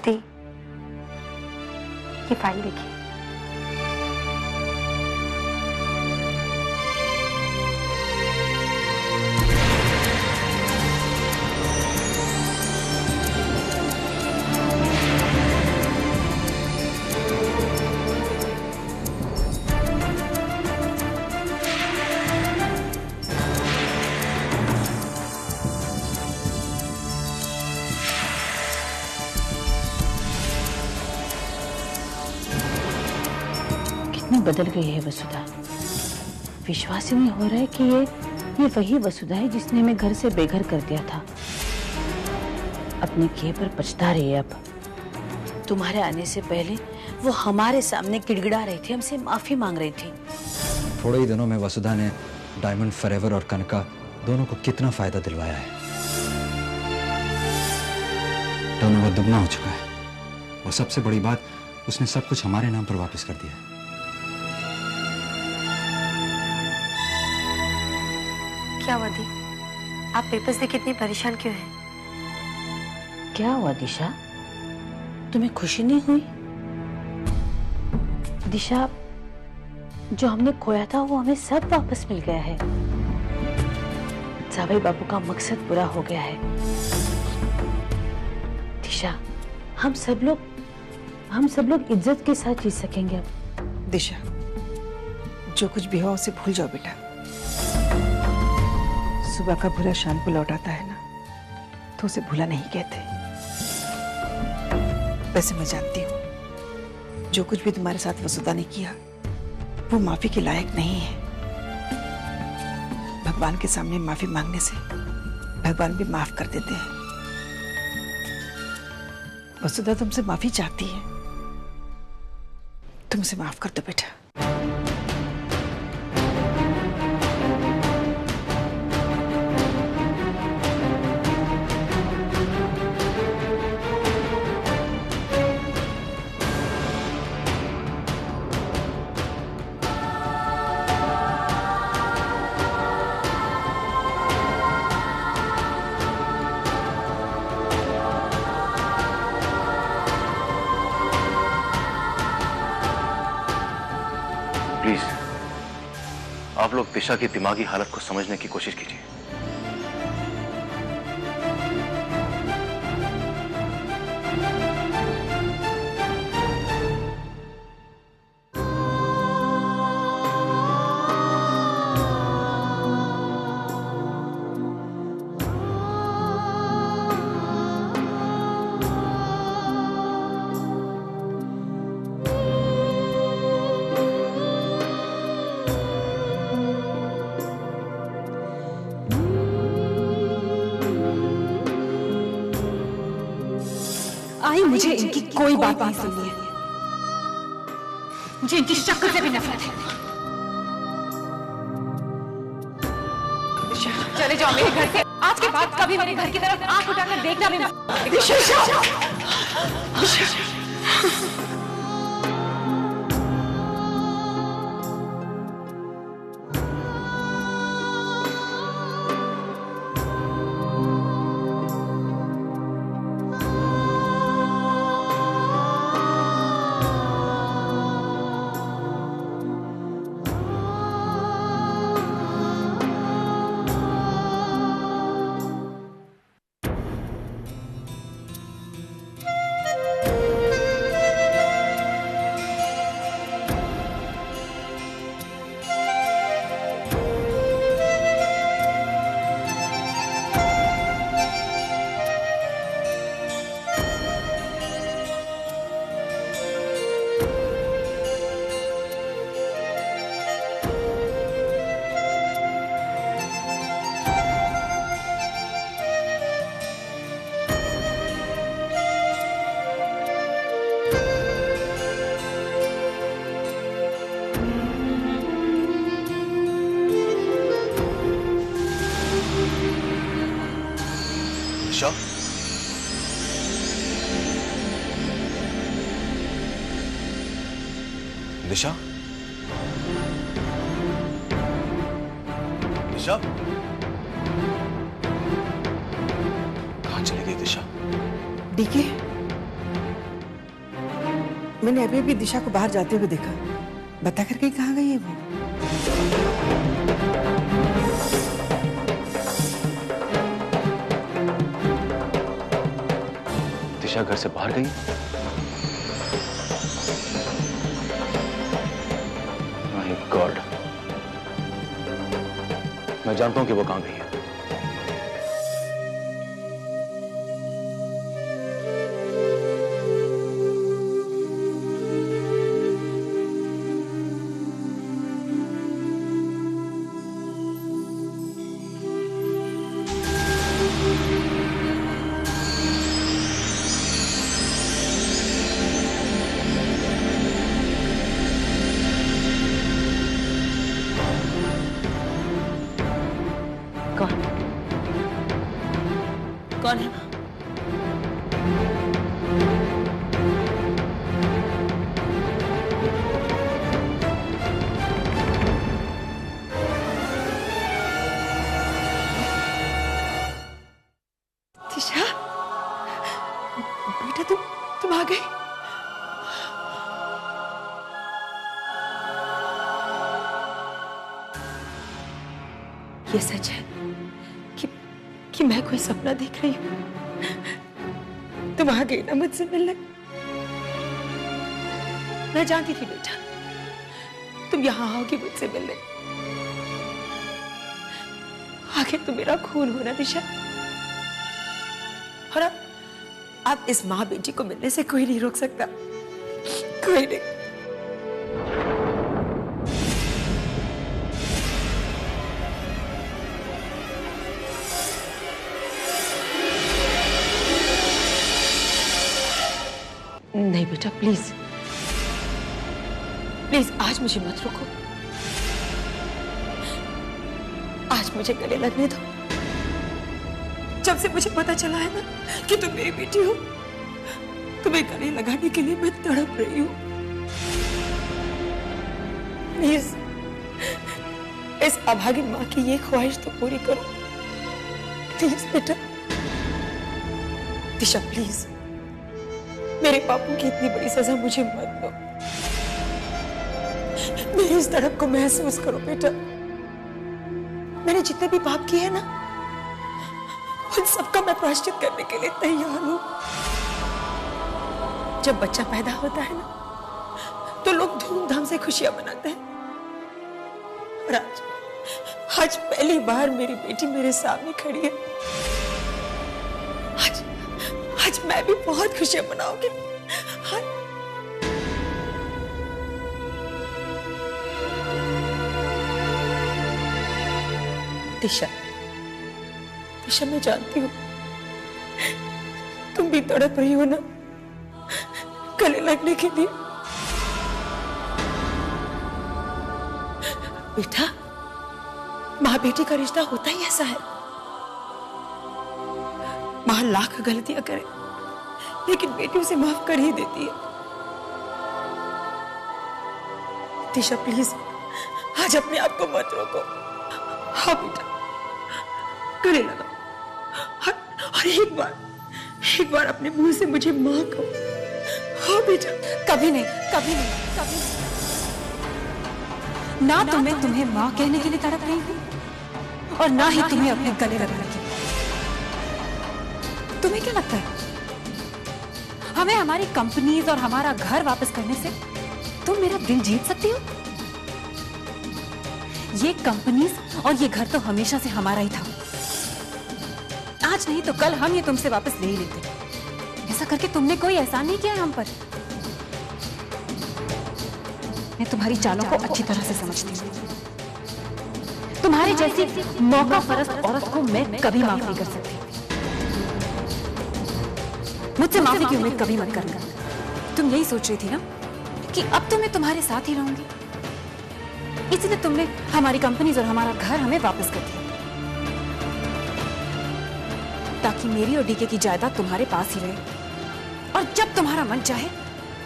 दी, ये फाइल देखिए। बदल गई है वसुधा। विश्वास ही नहीं हो रहा है कि ये वही वसुधा है जिसने हमें घर से बेघर कर दिया था। अपने किए पर पछता रही है अब। तुम्हारे आने से पहले वो हमारे सामने गिड़गिड़ा रही थी, हमसे माफी मांग रही थी। थोड़े ही दिनों में वसुधा ने डायमंड फॉरएवर और कनका दोनों को कितना फायदा दिलवाया है। टर्नओवर दुगना हो चुका है और सबसे बड़ी बात, उसने सब कुछ हमारे नाम पर वापस कर दिया है। क्या हुआ दी? आप पेपर्स देख इतनी परेशान क्यों हैं? क्या हुआ दिशा? तुम्हें खुशी नहीं हुई? दिशा, जो हमने खोया था वो हमें सब वापस मिल गया है। जावेद बाबू का मकसद पूरा हो गया है। दिशा, हम सब लोग इज्जत के साथ जी सकेंगे अब। दिशा, जो कुछ भी हो उसे भूल जाओ बेटा। सुबह का भूला शाम को लौट आता है ना, तो उसे भूला नहीं कहते। वैसे मैं जानती हूँ जो कुछ भी तुम्हारे साथ वसुधा ने किया वो माफी के लायक नहीं है। भगवान के सामने माफी मांगने से भगवान भी माफ कर देते हैं। वसुधा तुमसे माफी चाहती है, तुम उसे माफ कर दो बेटा। प्लीज आप लोग दिशा की दिमागी हालत को समझने की कोशिश कीजिए। आई, मुझे इनकी कोई बात नहीं सुननी है। मुझे इनकी शक्ल से भी नफरत है। चले जाओ मेरे घर से। आज के बाद कभी मेरे घर की तरफ आंख उठाकर देखना भी मत। दिशा, दिशा, दिशा, कहां चली गई दिशा? डीके, मैंने अभी अभी दिशा को बाहर जाते हुए देखा। बता कर कहीं कहाँ गई है वो? दिशा घर से बाहर गई? माय गॉड, मैं जानता हूं कि वो कहां गई है। कौन है? दिशा, बेटा तुम आ गई। ये सच है कि मैं कोई सपना देख रही हूँ? तुम आ गई ना मुझसे मिलने? मैं जानती थी बेटा तुम यहाँ आओगी मुझसे मिलने। आखिर तुम मेरा खून हो ना दिशा, और अब इस माँ बेटी को मिलने से कोई नहीं रोक सकता, कोई नहीं। नहीं बेटा, प्लीज प्लीज आज मुझे मत रोको। आज मुझे गले लगने दो। जब से मुझे पता चला है ना कि तुम मेरी बेटी हो, तुम्हें गले लगाने के लिए मैं तड़प रही हूं। प्लीज इस अभागिन मां की ये ख्वाहिश तो पूरी करो प्लीज बेटा। दिशा प्लीज, मेरे पापों की इतनी बड़ी सजा मुझे मत दो। मेरी इस तड़प को महसूस करो बेटा। मैंने जितने भी पाप किए हैं ना, उन सबका मैं प्रायश्चित करने के लिए तैयार हूं। जब बच्चा पैदा होता है ना, तो लोग धूमधाम से खुशियां मनाते हैं। और आज पहली बार मेरी बेटी मेरे सामने खड़ी है। आज मैं भी बहुत खुशियां मनाऊंगी। दिशा, दिशा मैं जानती हूँ तुम भी तड़प रही हो ना गले लगने के लिए। बेटा, माँ बेटी का रिश्ता होता ही ऐसा है। माँ लाख गलतियां करे लेकिन बेटी उसे माफ कर ही देती है। दिशा प्लीज आज अपने आप को मत रोको। हाँ बेटा, गले लगा और एक बार अपने मुंह से मुझे माँ कहो। हाँ बेटा। कभी नहीं, कभी नहीं, कभी नहीं। ना तो मैं तुम्हें माँ कहने के लिए तड़प रही हूँ और ना ही तुम्हें अपने गले लगने की। तुम्हें क्या लगता है हमें हमारी कंपनीज और हमारा घर वापस करने से तुम मेरा दिल जीत सकती हो? ये कंपनीज और ये घर तो हमेशा से हमारा ही था। आज नहीं तो कल हम ये तुमसे वापस ले ही लेते। ऐसा करके तुमने कोई एहसान नहीं किया हम पर। मैं तुम्हारी चालों को अच्छी तरह से समझती हूँ। तुम्हारी जैसी मौका परस्त औरत को मैं कभी माफ नहीं कर सकती। मुझसे माफी की उम्मीद कभी मत करना। तुम यही सोच रही थी ना कि अब तो मैं तुम्हारे साथ ही रहूंगी, इसलिए तुमने हमारी कंपनीज और हमारा घर हमें वापस कर दिया ताकि मेरी और डीके की जायदाद तुम्हारे पास ही रहे और जब तुम्हारा मन चाहे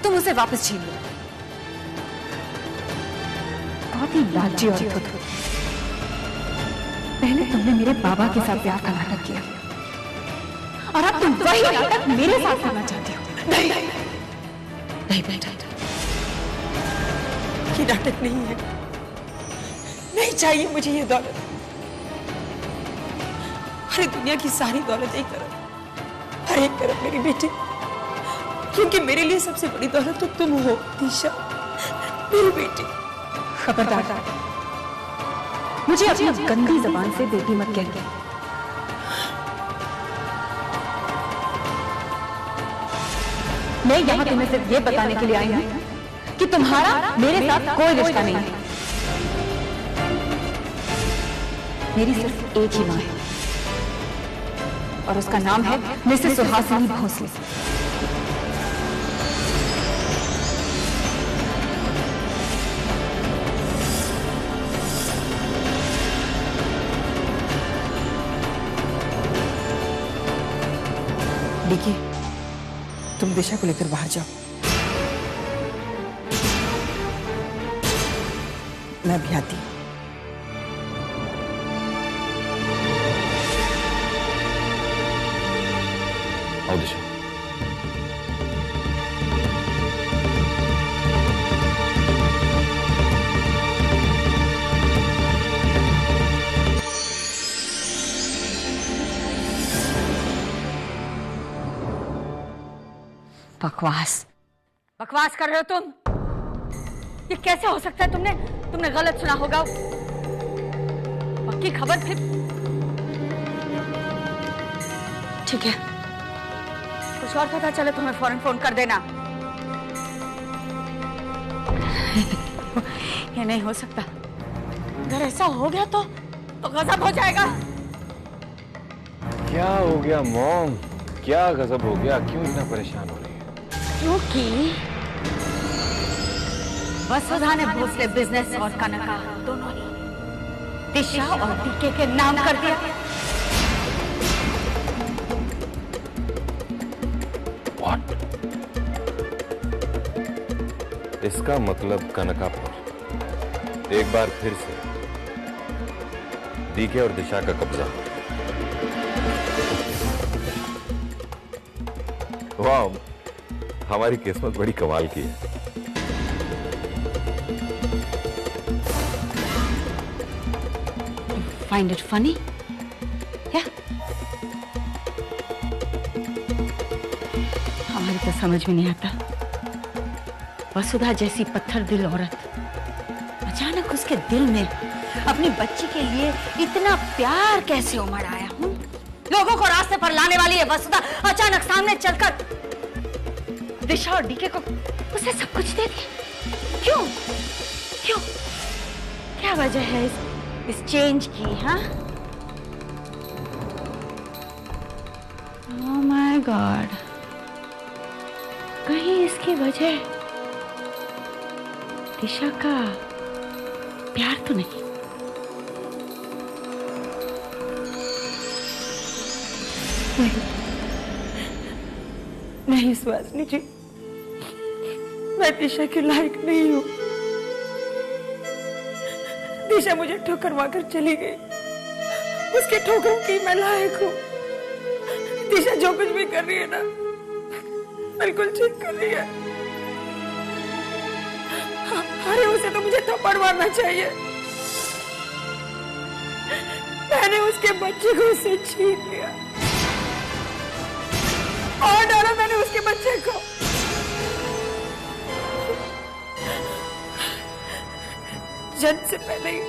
तुम उसे वापस छीन लो। बहुत ही लालची औरत हो तुम। पहले तुमने मेरे बाबा के साथ प्यार का नाटक किया और अब तुम वही नाटक मेरे साथ करना चाहती हो। नहीं, नहीं बेटा, ये नाटक नहीं है। नहीं चाहिए मुझे ये दौलत। अरे दुनिया की सारी दौलत एक तरफ और एक तरफ मेरी बेटी, क्योंकि मेरे लिए सबसे बड़ी दौलत तो तुम हो दिशा, मेरी बेटी। खबरदार, मुझे अपनी गंदी जबान से बेटी मत कहना। मैं यहाँ तुम्हें सिर्फ ये बताने के लिए आई हूँ कि तुम्हारा मेरे साथ कोई रिश्ता नहीं है। मेरी सिर्फ एक ही माँ है और उसका नाम है मिसेस सुहासिनी भोसले। देखिए, तुम दिशा को लेकर बाहर जाओ, मैं भी आती हूँ। आओ दिशा। बकवास कर रहे हो तुम। ये कैसे हो सकता है? तुमने गलत सुना होगा। पक्की खबर फिर। ठीक है, कुछ और पता चले तो हमें फौरन फोन कर देना। ये नहीं हो सकता। अगर ऐसा हो गया तो गजब हो जाएगा। क्या हो गया मॉम? क्या गजब हो गया? क्यों इतना परेशान हो रही है? क्योंकि वसुधा ने भोसले बिजनेस और कनका दोनों ही दिशा और डीके के नाम कर दिया। What? इसका मतलब कनकापुर एक बार फिर से डीके और दिशा का कब्जा। वाह, हमारी किस्मत बड़ी कमाल की है। Find it funny? क्या? हमारी तो समझ में नहीं आता। वसुधा जैसी पत्थर दिल औरत अचानक उसके दिल में अपनी बच्ची के लिए इतना प्यार कैसे उमड़ आया? लोगों को रास्ते पर लाने वाली है वसुधा अचानक सामने चलकर दिशा और डीके को उसने सब कुछ दे दिया। क्यों? क्यों? क्या वजह है इस चेंज की? हाँ? ओह माय गॉड, कहीं इसकी वजह दिशा का प्यार तो नहीं? नहीं सुहासिनी जी, मैं दिशा के लायक नहीं हूँ। दिशा मुझे ठोकर मारकर चली गई, उसके ठोकरों की मैं लायक हूँ। दिशा जो कुछ भी कर रही है ना, बिल्कुल ठीक कर रही है। अरे उसे तो मुझे थप्पड़ मारना चाहिए। मैंने उसके बच्चे को उससे छीन लिया और डाला मैंने उसके बच्चे को। जन्म से पहले ही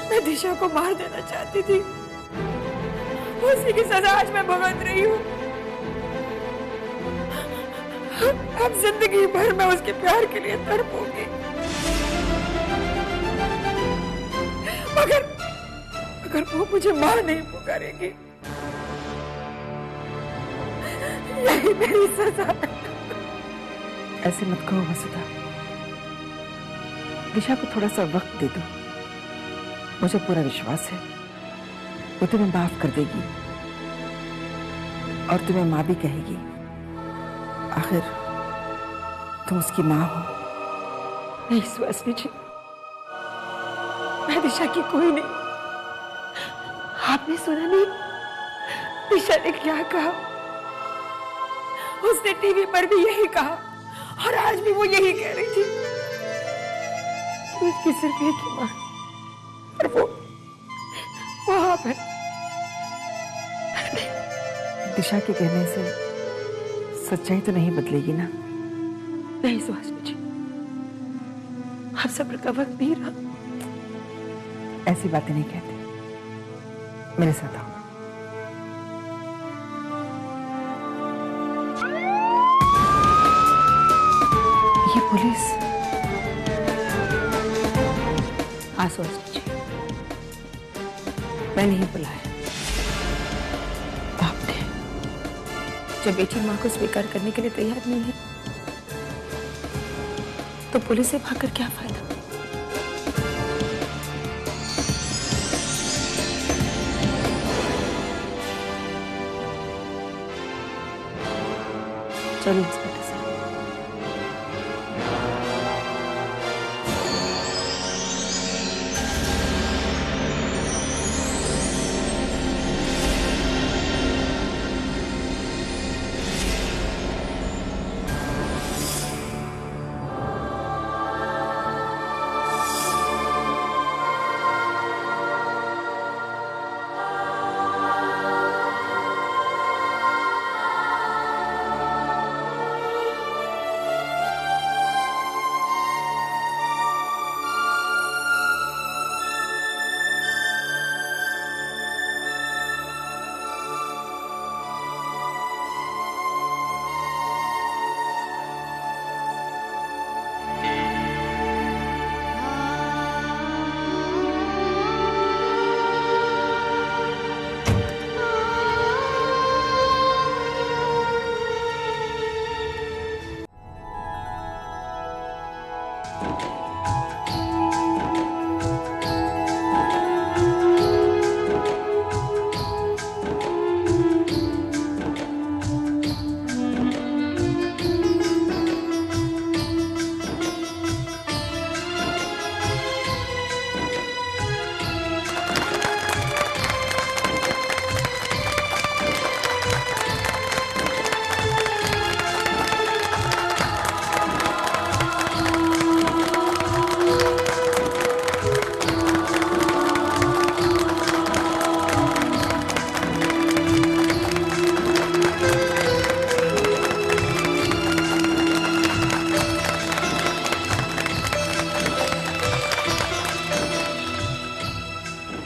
मैं दिशा को मार देना चाहती थी। उसी की सजा आज मैं भुगत रही हूँ। अब जिंदगी भर मैं उसके प्यार के लिए तड़पूंगी। मगर वो मुझे मां नहीं पुकारेगी। यही मेरी सजा है। ऐसे मत कहो वसुधा, दिशा को थोड़ा सा वक्त दे दो। मुझे पूरा विश्वास है वो तुम्हें माफ कर देगी और तुम्हें मां भी कहेगी। आखिर तुम उसकी मां हो। नहीं सुहासिनी जी, मैं दिशा की कोई नहीं। आपने सुना नहीं दिशा ने क्या कहा? उसने टीवी पर भी यही कहा और आज भी वो यही कह रही थी कि उसकी सिर्फ एक ही मां है, और वो आप है। दिशा के कहने से सच्चाई तो नहीं बदलेगी ना? नहीं सुहासिनी जी, अब सब्र का वक्त नहीं रहा। ऐसी बातें नहीं कहते, मेरे साथ आओ। ये पुलिस। हाँ सुहासिनी जी, मैंने ही बुलाया। आपने जब बेटी मां को स्वीकार करने के लिए तैयार नहीं है तो पुलिस से भागकर क्या फायदा? चलिए इंस्पेक्टर साहब।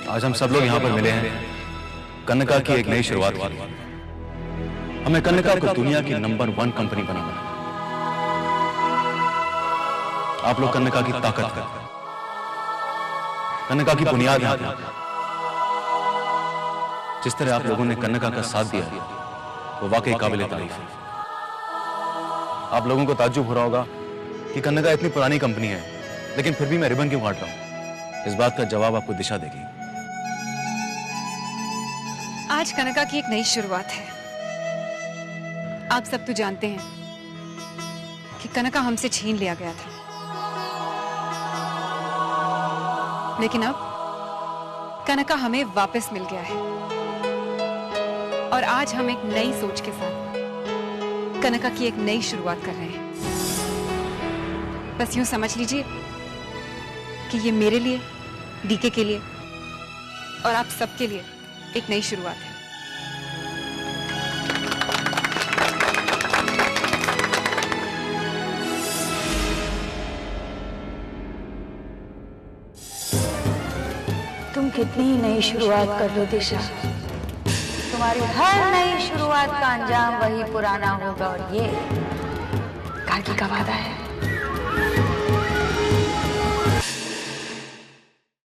आज हम सब लोग यहाँ पर मिले हैं कनका की एक नई शुरुआत के लिए। हमें कनका को दुनिया की नंबर 1 कंपनी बनाना है। आप लोग कनका की ताकत है, कनका की बुनियाद है। जिस तरह आप लोगों ने कनका का साथ दिया वो वाकई काबिल तारीफ है। आप लोगों को ताज्जुब हो रहा होगा कि कनका इतनी पुरानी कंपनी है लेकिन फिर भी मैं रिबन क्यों काट रहा हूं। इस बात का जवाब आपको दिशा देगी। आज कनका की एक नई शुरुआत है। आप सब तो जानते हैं कि कनका हमसे छीन लिया गया था, लेकिन अब कनका हमें वापस मिल गया है और आज हम एक नई सोच के साथ कनका की एक नई शुरुआत कर रहे हैं। बस यूं समझ लीजिए कि ये मेरे लिए, डीके के लिए और आप सबके लिए एक नई शुरुआत है। तुम कितनी नई शुरुआत कर लो दिशा, तुम्हारी हर नई शुरुआत का अंजाम वही पुराना होगा और ये काकी का वादा है।